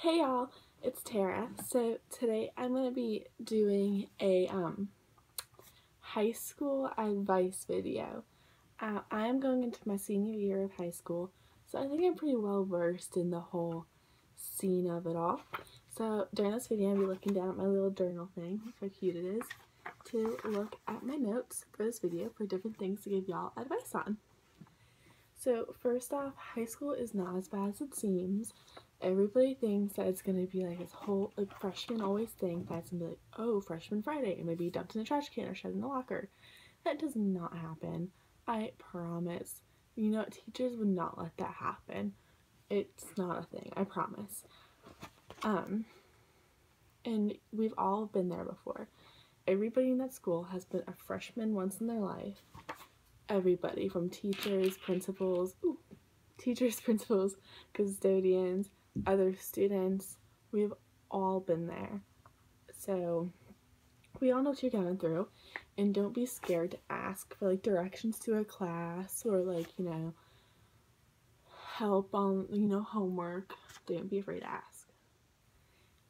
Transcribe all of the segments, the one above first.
Hey y'all, it's Tara. So today I'm going to be doing a high school advice video. I am going into my senior year of high school, so I think I'm pretty well versed in the whole scene of it all. So during this video I'll be looking down at my little journal thing, look how cute it is, to look at my notes for this video for different things to give y'all advice on. So first off, high school is not as bad as it seems. Everybody thinks that it's gonna be like this whole, like, freshmen always think that it's gonna be like, oh, freshman Friday, and maybe dumped in a trash can or shoved in the locker. That does not happen. I promise. You know, teachers would not let that happen. It's not a thing, I promise. And we've all been there before. Everybody in that school has been a freshman once in their life. Everybody from teachers, principals, custodians, other students, we've all been there. So we all know what you're going through, and don't be scared to ask for like directions to a class or like, help on, homework. Don't be afraid to ask.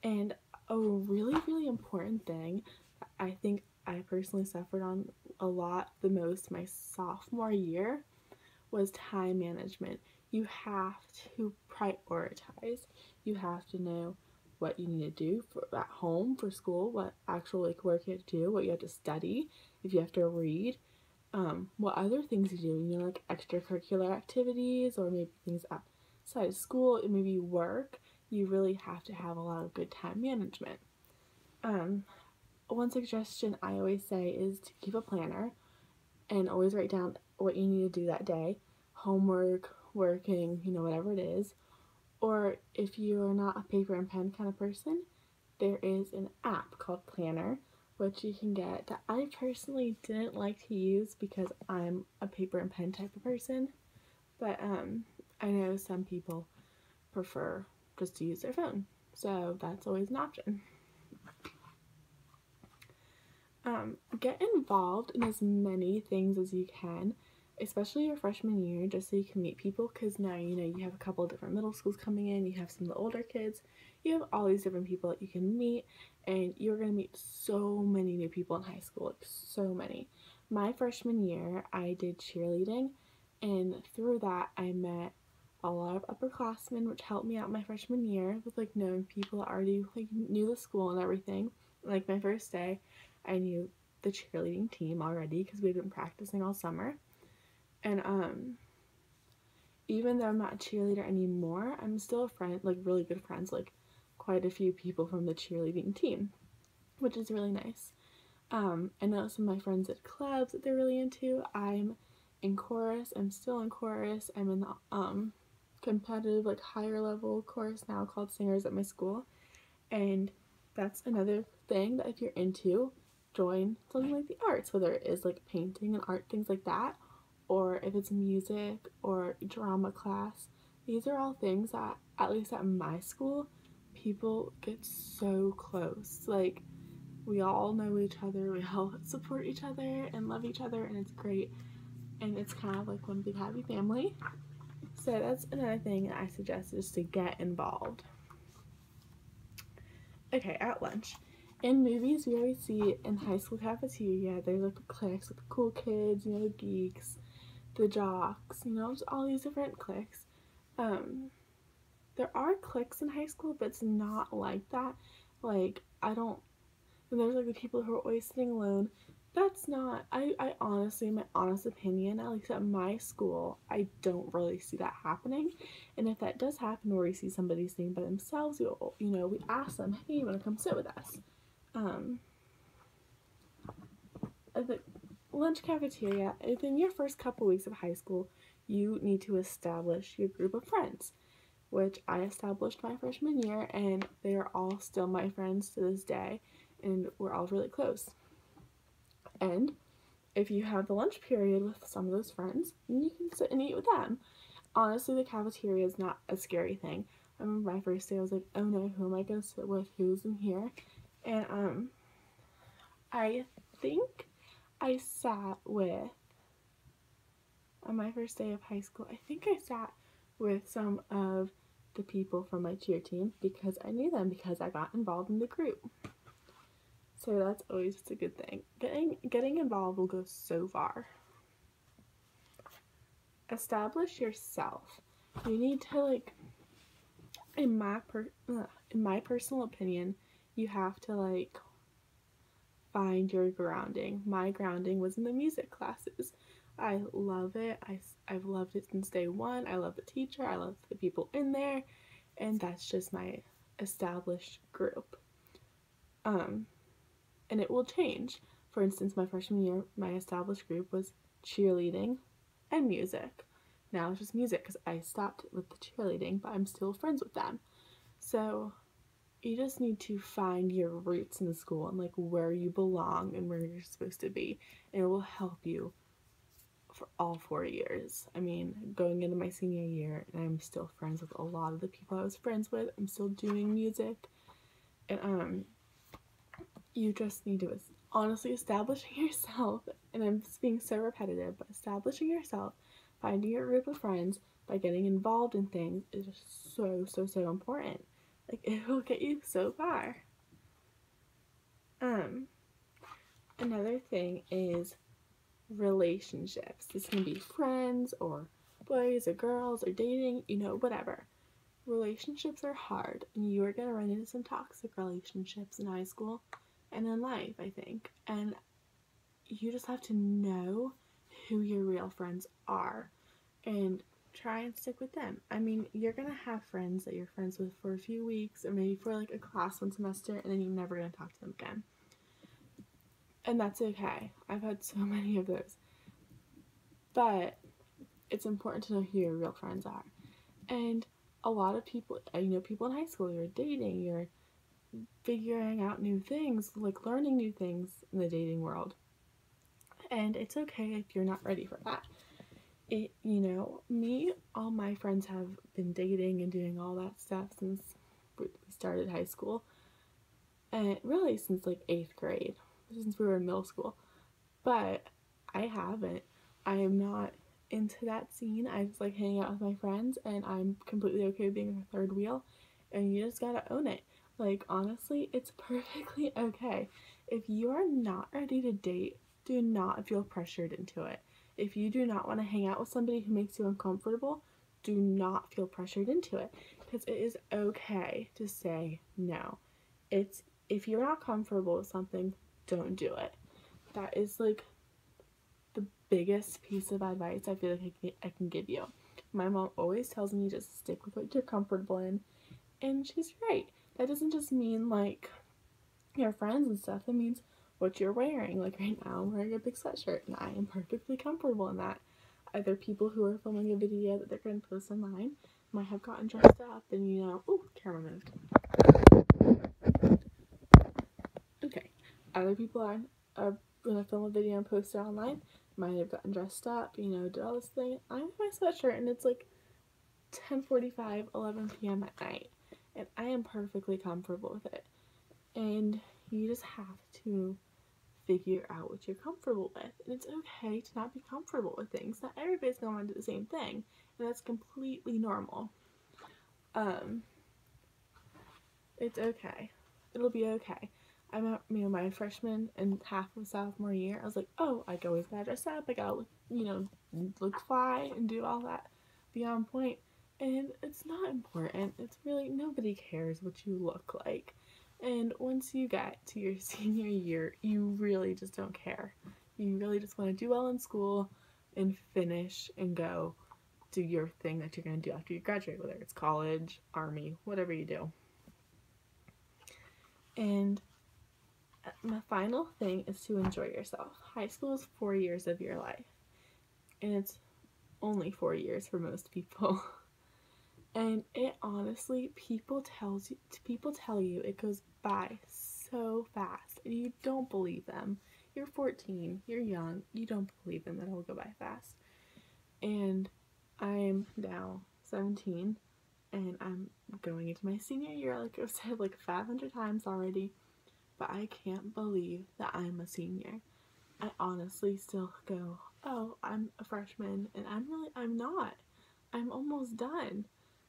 And a really important thing I think I personally suffered on a lot the most my sophomore year was time management. You have to prioritize. You have to know what you need to do for at home for school, what actual like work you have to do, what you have to study, if you have to read, what other things you do, like extracurricular activities or maybe things outside of school, maybe work. You really have to have a lot of good time management. One suggestion I always say is to keep a planner and always write down what you need to do that day, homework, working, whatever it is. Or if you're not a paper and pen kind of person, there is an app called Planner, which you can get that I personally didn't like to use because I'm a paper and pen type of person. But I know some people prefer just to use their phone, so that's always an option. Get involved in as many things as you can, especially your freshman year, just so you can meet people, because now you have a couple of different middle schools coming in, you have some of the older kids, you have all these different people that you can meet, and you're going to meet so many new people in high school, like so many. My freshman year, I did cheerleading, and through that, I met a lot of upperclassmen, which helped me out my freshman year with like knowing people that already like knew the school and everything. Like my first day, I knew the cheerleading team already because we'd been practicing all summer. And even though I'm not a cheerleader anymore, I'm still a friend, like really good friends, like quite a few people from the cheerleading team, which is really nice. I know some of my friends at clubs that they're really into. I'm in chorus. I'm still in chorus. I'm in the competitive, like higher level chorus now called Singers at my school. And that's another thing that if you're into, join something like the arts, whether it is like painting and art, things like that, or if it's music or drama class. These are all things that, at least at my school, people get so close. Like, we all know each other, we all support each other and love each other, and it's great. And it's kind of like one big happy family. So that's another thing I suggest, is to get involved. Okay, at lunch. In movies, we always see in high school cafeteria, there's like cliques with the cool kids, the geeks, the jocks, just all these different cliques. There are cliques in high school, but it's not like that. Like, I don't, and there's like the people who are always sitting alone. That's not, I honestly, my honest opinion, at least at my school, I don't really see that happening. And if that does happen where we see somebody sitting by themselves, we ask them, hey, you want to come sit with us? At the lunch cafeteria, within your first couple weeks of high school, you need to establish your group of friends, which I established my freshman year, and they are all still my friends to this day, and we're all really close. And if you have the lunch period with some of those friends, you can sit and eat with them. Honestly, the cafeteria is not a scary thing. I remember my first day, I was like, oh no, who am I going to sit with? Who's in here? And I think I sat with, on my first day of high school, I think I sat with some of the people from my cheer team because I knew them because I got involved in the group. So that's always just a good thing. Getting involved will go so far. Establish yourself. You need to, like, in my personal opinion, you have to, like, find your grounding. My grounding was in the music classes. I love it. I've loved it since day one. I love the teacher. I love the people in there. And that's just my established group. And it will change. For instance, my freshman year, my established group was cheerleading and music. Now it's just music because I stopped with the cheerleading, but I'm still friends with them. So you just need to find your roots in the school and, like, where you belong and where you're supposed to be. And it will help you for all 4 years. I mean, going into my senior year, and I'm still friends with a lot of the people I was friends with. I'm still doing music. And you just need to honestly establishing yourself, and I'm being so repetitive, but establishing yourself, finding your group of friends by getting involved in things is just so important. Like, it will get you so far. Another thing is relationships. This can be friends or boys or girls or dating, whatever. Relationships are hard, and you are going to run into some toxic relationships in high school and in life, I think. And you just have to know who your real friends are and try and stick with them. I mean, you're going to have friends that you're friends with for a few weeks or maybe for, like, a class one semester, and then you're never going to talk to them again. And that's okay. I've had so many of those. But it's important to know who your real friends are. And a lot of people, people in high school, you're dating, you're figuring out new things, like learning new things in the dating world. And it's okay if you're not ready for that. All my friends have been dating and doing all that stuff since we started high school. And really since, like, 8th grade, since we were in middle school. But I haven't. I am not into that scene. I just like hanging out with my friends, and I'm completely okay with being a third wheel, and you just gotta own it. Like, honestly, it's perfectly okay. If you are not ready to date, do not feel pressured into it. If you do not want to hang out with somebody who makes you uncomfortable, do not feel pressured into it, because it is okay to say no. If you're not comfortable with something, don't do it. That is, like, the biggest piece of advice I feel like I can give you. My mom always tells me just stick with what you're comfortable in, and she's right. That doesn't just mean, like, your friends and stuff. It means what you're wearing. Like, right now I'm wearing a big sweatshirt, and I am perfectly comfortable in that. Other people who are filming a video that they're going to post online might have gotten dressed up and, ooh, camera moved. Okay. Other people are going to film a video and post it online might have gotten dressed up, did all this thing. I'm in my sweatshirt, and it's like 10:45, 11 p.m. at night, and I am perfectly comfortable with it. And you just have to figure out what you're comfortable with, and it's okay to not be comfortable with things. Not everybody's gonna want to do the same thing, and that's completely normal. It's okay. It'll be okay. I'm at, my freshman and half of sophomore year, I was like, oh, I always gotta dress up, I gotta look fly and do all that, be on point. And it's not important. It's really, nobody cares what you look like. And once you get to your senior year, you really just don't care. You really just want to do well in school and finish and go do your thing that you're going to do after you graduate, whether it's college, army, whatever you do. And my final thing is to enjoy yourself. High school is 4 years of your life, and it's only 4 years for most people. And it honestly, people tell you it goes by so fast, and you don't believe them. You're 14, you're young, you don't believe them that it'll go by fast. And I'm now 17, and I'm going into my senior year, like I've said like 500 times already, but I can't believe that I'm a senior. I honestly still go, oh, I'm a freshman, and I'm not. I'm almost done.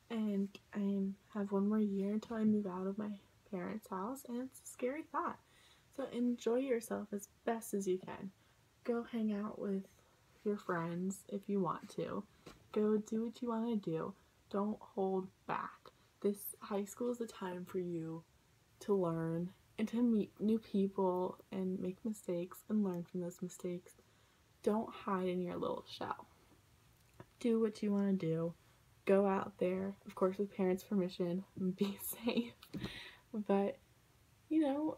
and I have one more year until I move out of my parents' house, and it's a scary thought. So enjoy yourself as best as you can. Go hang out with your friends if you want to. Go do what you want to do. Don't hold back. This high school is the time for you to learn and to meet new people and make mistakes and learn from those mistakes. Don't hide in your little shell. Do what you want to do. Go out there, of course, with parents' permission, and be safe. But,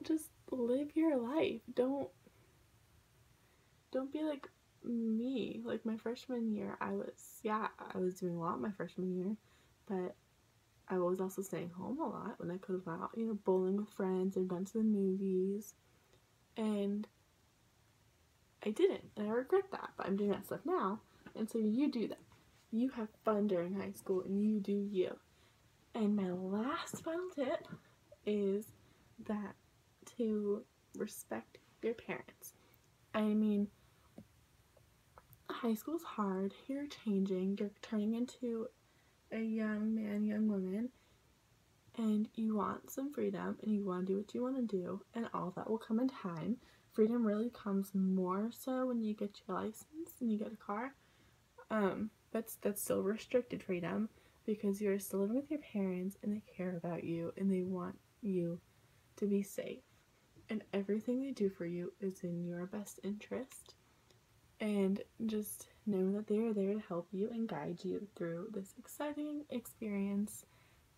just live your life. Don't be like me. Like my freshman year, I was doing a lot my freshman year, but I was also staying home a lot when I could have gone out, bowling with friends and gone to the movies. And I didn't, and I regret that, but I'm doing that stuff now. And so you do that. You have fun during high school, and you do you. And my last final tip is that to respect your parents. I mean, high school's hard. You're changing. You're turning into a young man, young woman, and you want some freedom, and you want to do what you want to do, and all that will come in time. Freedom really comes more so when you get your license and you get a car. That's still restricted freedom because you're still living with your parents and they care about you and they want you to be safe. And everything they do for you is in your best interest. And just know that they are there to help you and guide you through this exciting experience.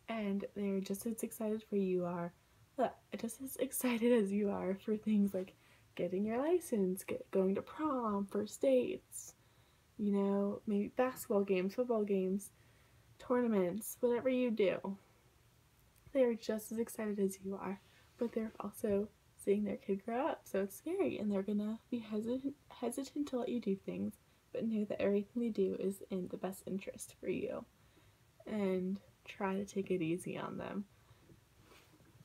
And they're just as excited just as excited as you are for things like getting your license, going to prom, first dates, maybe basketball games, football games, tournaments, whatever you do. They're just as excited as you are, but they're also seeing their kid grow up, so it's scary, and they're gonna be hesitant to let you do things, but know that everything they do is in the best interest for you, and try to take it easy on them.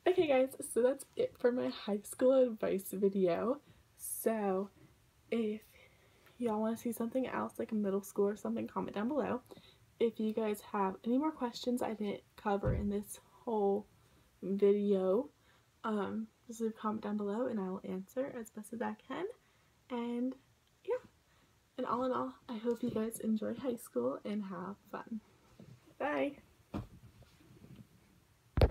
Okay guys, so that's it for my high school advice video. So if y'all want to see something else like middle school or something, comment down below. If you guys have any more questions I didn't cover in this whole video, just leave a comment down below and I will answer as best as I can. And yeah, and all in all, I hope you guys enjoy high school and have fun. Bye!